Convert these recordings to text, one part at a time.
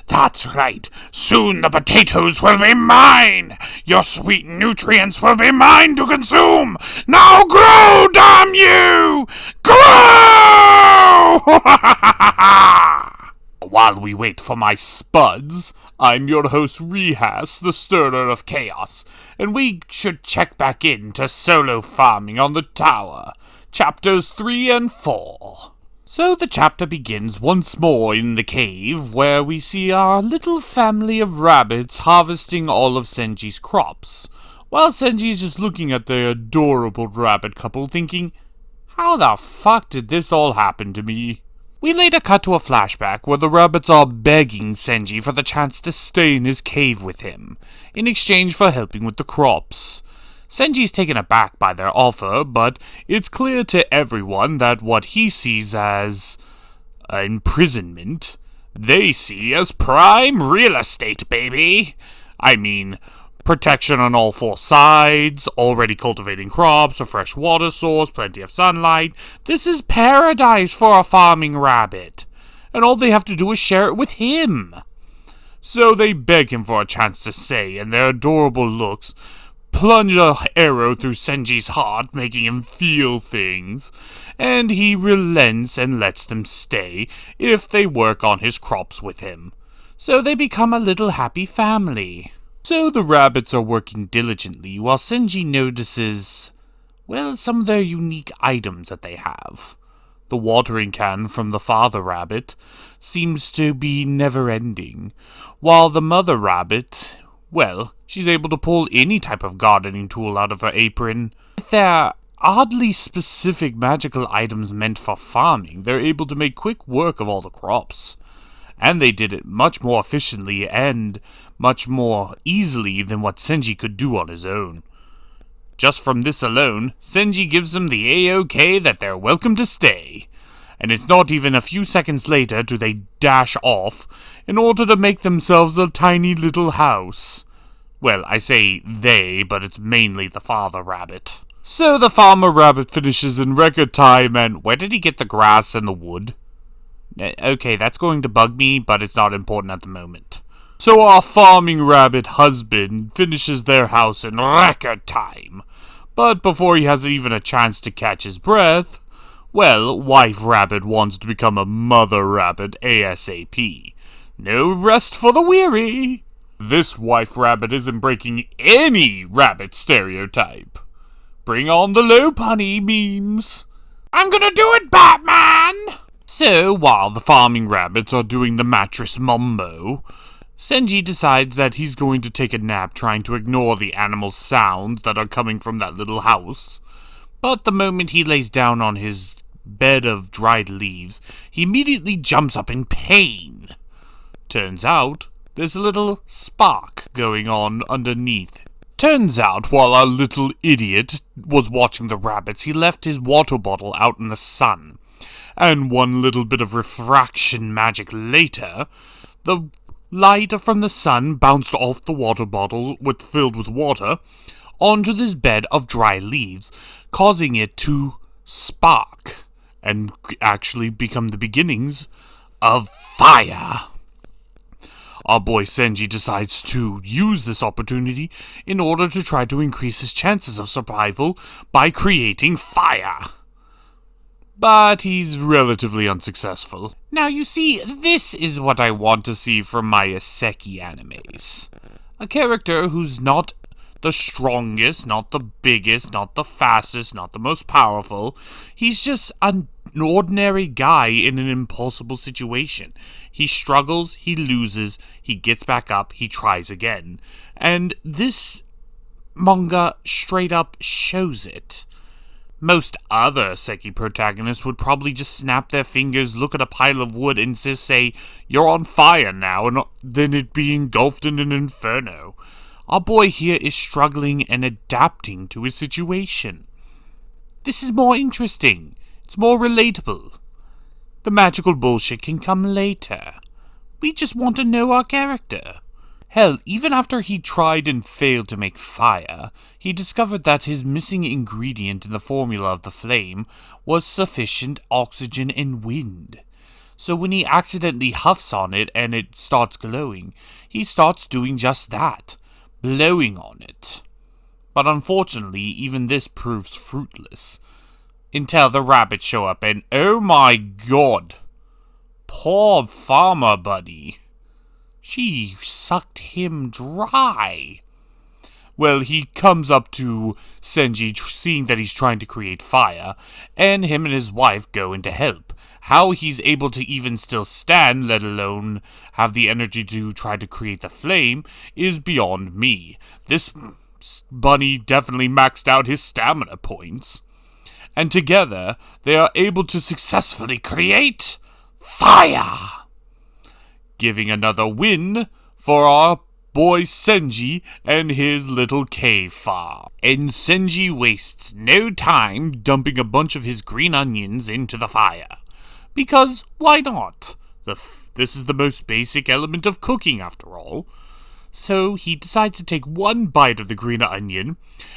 That's right. Soon the potatoes will be mine. Your sweet nutrients will be mine to consume. Now grow, damn you! Grow! While we wait for my spuds, I'm your host Rehas, the stirrer of chaos, and we should check back into solo farming on the tower, chapters 3 and 4. So the chapter begins once more in the cave, where we see our little family of rabbits harvesting all of Senji's crops, while Senji is just looking at the adorable rabbit couple thinking, how the fuck did this all happen to me? We later cut to a flashback where the rabbits are begging Senji for the chance to stay in his cave with him, in exchange for helping with the crops. Senji's taken aback by their offer, but it's clear to everyone that what he sees as imprisonment, they see as prime real estate, baby. I mean, protection on all four sides, already cultivating crops, a fresh water source, plenty of sunlight. This is paradise for a farming rabbit, and all they have to do is share it with him. So they beg him for a chance to stay, and their adorable looks plunge an arrow through Senji's heart, making him feel things, and he relents and lets them stay if they work on his crops with him. So they become a little happy family. So the rabbits are working diligently while Senji notices, well, some of their unique items that they have. The watering can from the father rabbit seems to be never-ending, while the mother rabbit, well, she's able to pull any type of gardening tool out of her apron. With their oddly specific magical items meant for farming, they're able to make quick work of all the crops. And they did it much more efficiently and much more easily than what Senji could do on his own. Just from this alone, Senji gives them the A-OK that they're welcome to stay. And it's not even a few seconds later do they dash off in order to make themselves a tiny little house. Well, I say they, but it's mainly the father rabbit. So the farmer rabbit finishes in record time, and where did he get the grass and the wood? Okay, that's going to bug me, but it's not important at the moment. So our farming rabbit husband finishes their house in record time. But before he has even a chance to catch his breath, well, wife rabbit wants to become a mother rabbit ASAP. No rest for the weary. This wife rabbit isn't breaking any rabbit stereotype. Bring on the low punny memes. I'm gonna do it, Batman! So, while the farming rabbits are doing the mattress mumbo, Senji decides that he's going to take a nap trying to ignore the animal sounds that are coming from that little house. But the moment he lays down on his bed of dried leaves, he immediately jumps up in pain. Turns out, there's a little spark going on underneath. Turns out, while our little idiot was watching the rabbits, he left his water bottle out in the sun. And one little bit of refraction magic later, the light from the sun bounced off the water bottle filled with water onto this bed of dry leaves, causing it to spark and actually become the beginnings of fire. Our boy Senji decides to use this opportunity in order to try to increase his chances of survival by creating fire. But he's relatively unsuccessful. Now you see, this is what I want to see from my isekai animes. A character who's not the strongest, not the biggest, not the fastest, not the most powerful. He's just an ordinary guy in an impossible situation. He struggles, he loses, he gets back up, he tries again. And this manga straight up shows it. Most other isekai protagonists would probably just snap their fingers, look at a pile of wood, and just say, "You're on fire now," and then it'd be engulfed in an inferno. Our boy here is struggling and adapting to his situation. This is more interesting. It's more relatable. The magical bullshit can come later. We just want to know our character. Hell, even after he tried and failed to make fire, he discovered that his missing ingredient in the formula of the flame was sufficient oxygen and wind. So when he accidentally huffs on it and it starts glowing, he starts doing just that, blowing on it. But unfortunately, even this proves fruitless, until the rabbits show up and oh my god, poor farmer buddy. She sucked him dry. Well, he comes up to Senji, seeing that he's trying to create fire, and him and his wife go in to help. How he's able to even still stand, let alone have the energy to try to create the flame, is beyond me. This bunny definitely maxed out his stamina points. And together, they are able to successfully create fire, giving another win for our boy Senji and his little cave farm. And Senji wastes no time dumping a bunch of his green onions into the fire. Because why not? This is the most basic element of cooking, after all. So he decides to take one bite of the green onion,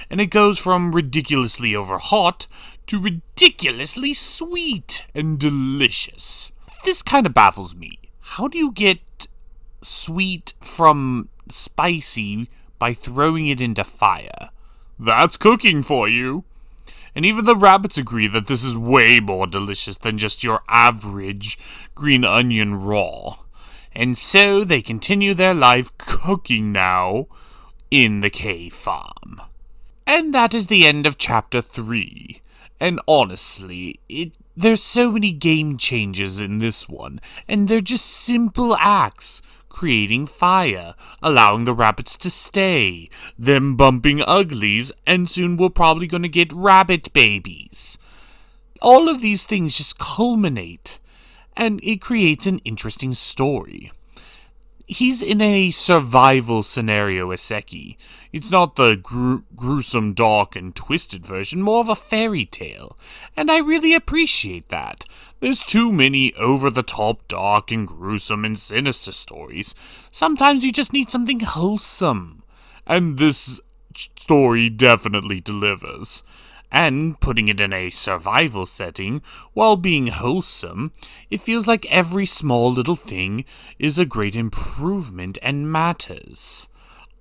and it goes from ridiculously over hot to ridiculously sweet and delicious. This kind of baffles me. How do you get sweet from spicy by throwing it into fire? That's cooking for you. And even the rabbits agree that this is way more delicious than just your average green onion raw. And so they continue their life cooking now in the cave farm. And that is the end of chapter 3. And honestly, there's so many game changes in this one, and they're just simple acts. Creating fire, allowing the rabbits to stay, them bumping uglies, and soon we're probably going to get rabbit babies. All of these things just culminate, and it creates an interesting story. He's in a survival scenario, Iseki. It's not the gruesome, dark, and twisted version, more of a fairy tale, and I really appreciate that. There's too many over-the-top, dark, and gruesome, and sinister stories. Sometimes you just need something wholesome, and this story definitely delivers. And putting it in a survival setting, while being wholesome, it feels like every small little thing is a great improvement and matters.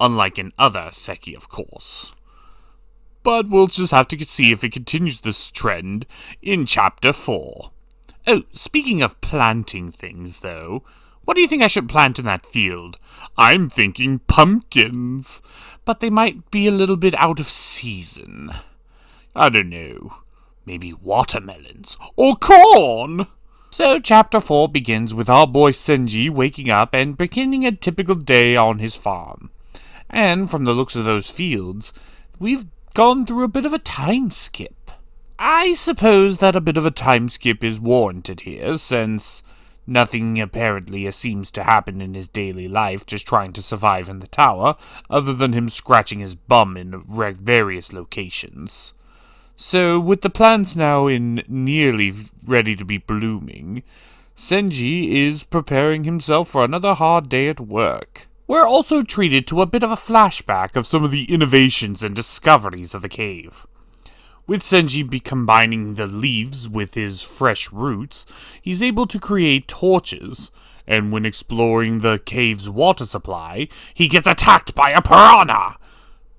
Unlike in other Seki, of course. But we'll just have to see if it continues this trend in Chapter 4. Oh, speaking of planting things, though, what do you think I should plant in that field? I'm thinking pumpkins, but they might be a little bit out of season. I don't know, maybe watermelons or corn. So chapter 4 begins with our boy Senji waking up and beginning a typical day on his farm. And from the looks of those fields, we've gone through a bit of a time skip. I suppose that a bit of a time skip is warranted here, since nothing apparently seems to happen in his daily life just trying to survive in the tower, other than him scratching his bum in various locations. So, with the plants now nearly ready to be blooming, Senji is preparing himself for another hard day at work. We're also treated to a bit of a flashback of some of the innovations and discoveries of the cave. With Senji combining the leaves with his fresh roots, he's able to create torches, and when exploring the cave's water supply, he gets attacked by a piranha!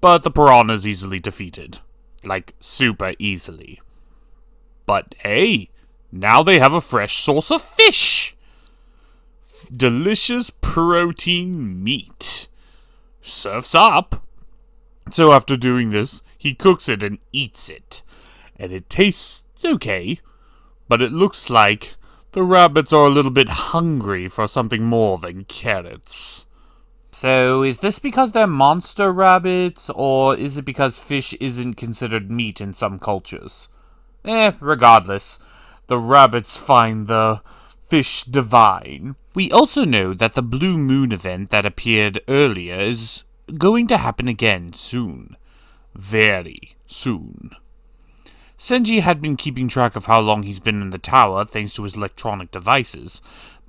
But the piranha's easily defeated. Like, super easily. But hey, now they have a fresh source of fish! Delicious protein meat. Surf's up! So after doing this, he cooks it and eats it. And it tastes okay, but it looks like the rabbits are a little bit hungry for something more than carrots. So, is this because they're monster rabbits, or is it because fish isn't considered meat in some cultures? Regardless, the rabbits find the fish divine. We also know that the Blue Moon event that appeared earlier is going to happen again soon. Very soon. Senji had been keeping track of how long he's been in the tower thanks to his electronic devices,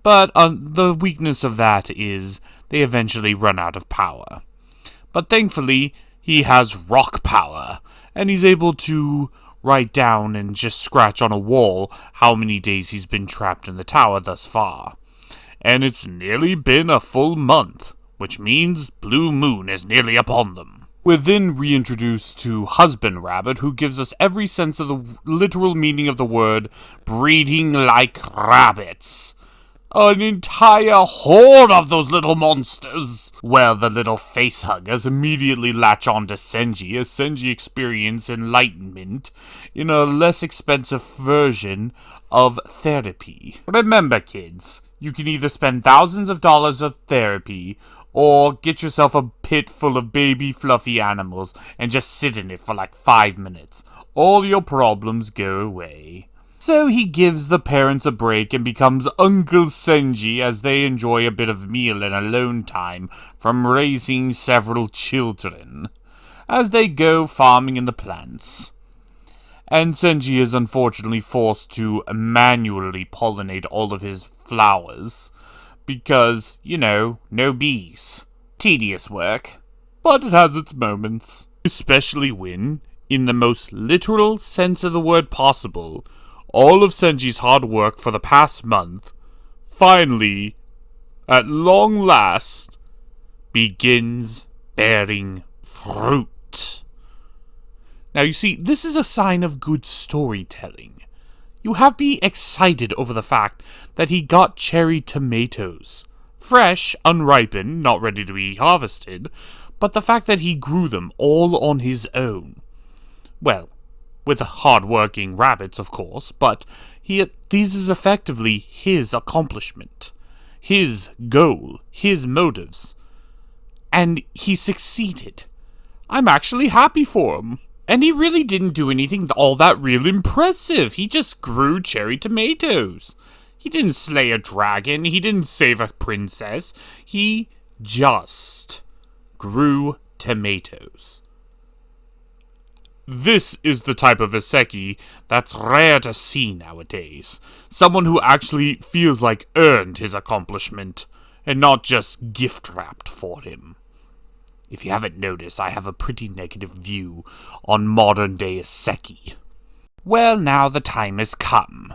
But the weakness of that is they eventually run out of power. But thankfully, he has rock power, and he's able to write down and just scratch on a wall how many days he's been trapped in the tower thus far. And it's nearly been a full month, which means Blue Moon is nearly upon them. We're then reintroduced to Husband Rabbit, who gives us every sense of the literal meaning of the word breeding like rabbits. An entire horde of those little monsters! Well, the little facehuggers immediately latch on to Senji as Senji experiences enlightenment in a less expensive version of therapy. Remember, kids, you can either spend thousands of dollars of therapy or get yourself a pit full of baby fluffy animals and just sit in it for like 5 minutes. All your problems go away. So he gives the parents a break and becomes Uncle Senji as they enjoy a bit of meal and alone time from raising several children, as they go farming in the plants. And Senji is unfortunately forced to manually pollinate all of his flowers, because, no bees. Tedious work, but it has its moments. Especially when, in the most literal sense of the word possible, all of Senji's hard work for the past month, finally, at long last, begins bearing fruit. Now you see, this is a sign of good storytelling. You have me excited over the fact that he got cherry tomatoes. Fresh, unripened, not ready to be harvested, but the fact that he grew them all on his own. Well, with hard-working rabbits, of course, but this is effectively his accomplishment, his goal, his motives. And he succeeded. I'm actually happy for him. And he really didn't do anything all that real impressive. He just grew cherry tomatoes. He didn't slay a dragon. He didn't save a princess. He just grew tomatoes. This is the type of Iseki that's rare to see nowadays. Someone who actually feels like earned his accomplishment, and not just gift-wrapped for him. If you haven't noticed, I have a pretty negative view on modern-day Iseki. Well, now the time has come.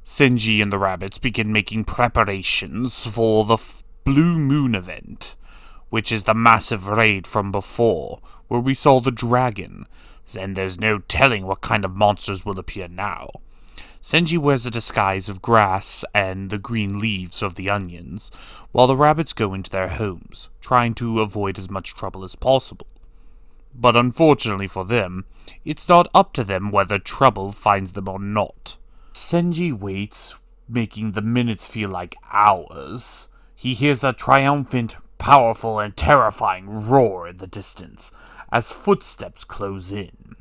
Senji and the rabbits begin making preparations for the Blue Moon event, which is the massive raid from before, where we saw the dragon, and there's no telling what kind of monsters will appear now. Senji wears a disguise of grass and the green leaves of the onions, while the rabbits go into their homes, trying to avoid as much trouble as possible. But unfortunately for them, it's not up to them whether trouble finds them or not. Senji waits, making the minutes feel like hours. He hears a triumphant, powerful, and terrifying roar in the distance as footsteps close in.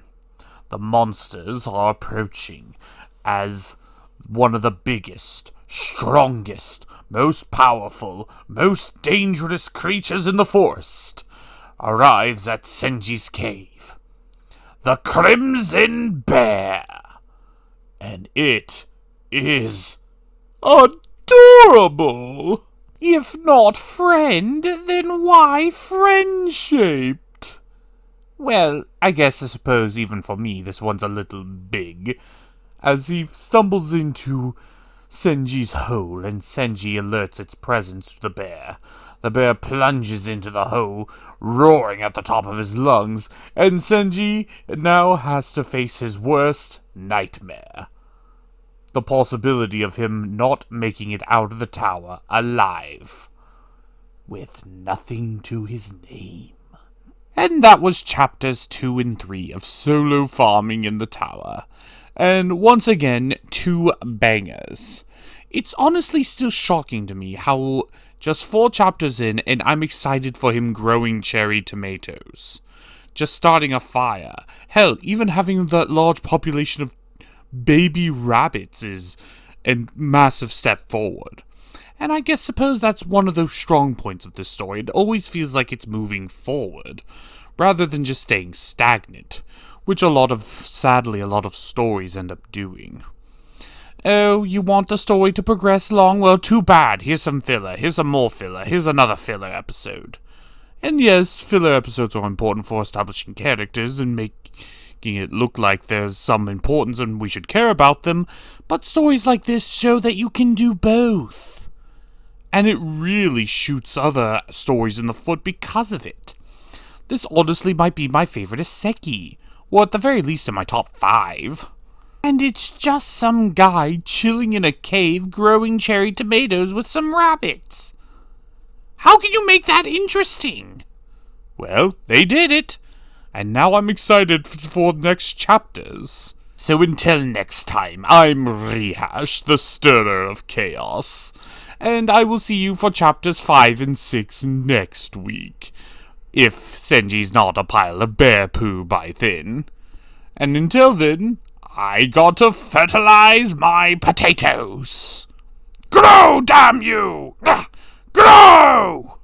The monsters are approaching as one of the biggest, strongest, most powerful, most dangerous creatures in the forest arrives at Senji's cave. The Crimson Bear! And it is adorable! If not friend, then why friend-shaped? Well, I suppose even for me this one's a little big. As he stumbles into Senji's hole and Senji alerts its presence to the bear plunges into the hole, roaring at the top of his lungs, and Senji now has to face his worst nightmare. The possibility of him not making it out of the tower alive, with nothing to his name. And that was chapters 2 and 3 of Solo Farming in the Tower. And once again, 2 bangers. It's honestly still shocking to me how just 4 chapters in and I'm excited for him growing cherry tomatoes. Just starting a fire. Hell, even having that large population of baby rabbits is a massive step forward. And I suppose that's one of the strong points of this story. It always feels like it's moving forward, rather than just staying stagnant, which sadly a lot of stories end up doing. Oh, you want the story to progress along? Well, too bad. Here's some filler. Here's some more filler. Here's another filler episode. And yes, filler episodes are important for establishing characters and making it look like there's some importance and we should care about them, but stories like this show that you can do both. And it really shoots other stories in the foot because of it. This honestly might be my favorite isekai, or at the very least in my top 5. And it's just some guy chilling in a cave growing cherry tomatoes with some rabbits. How can you make that interesting? Well, they did it. And now I'm excited for next chapters. So until next time, I'm Rehash, the Stirrer of Chaos. And I will see you for chapters 5 and 6 next week. If Senji's not a pile of bear poo by then. And until then, I got to fertilize my potatoes. Grow, damn you! Grow!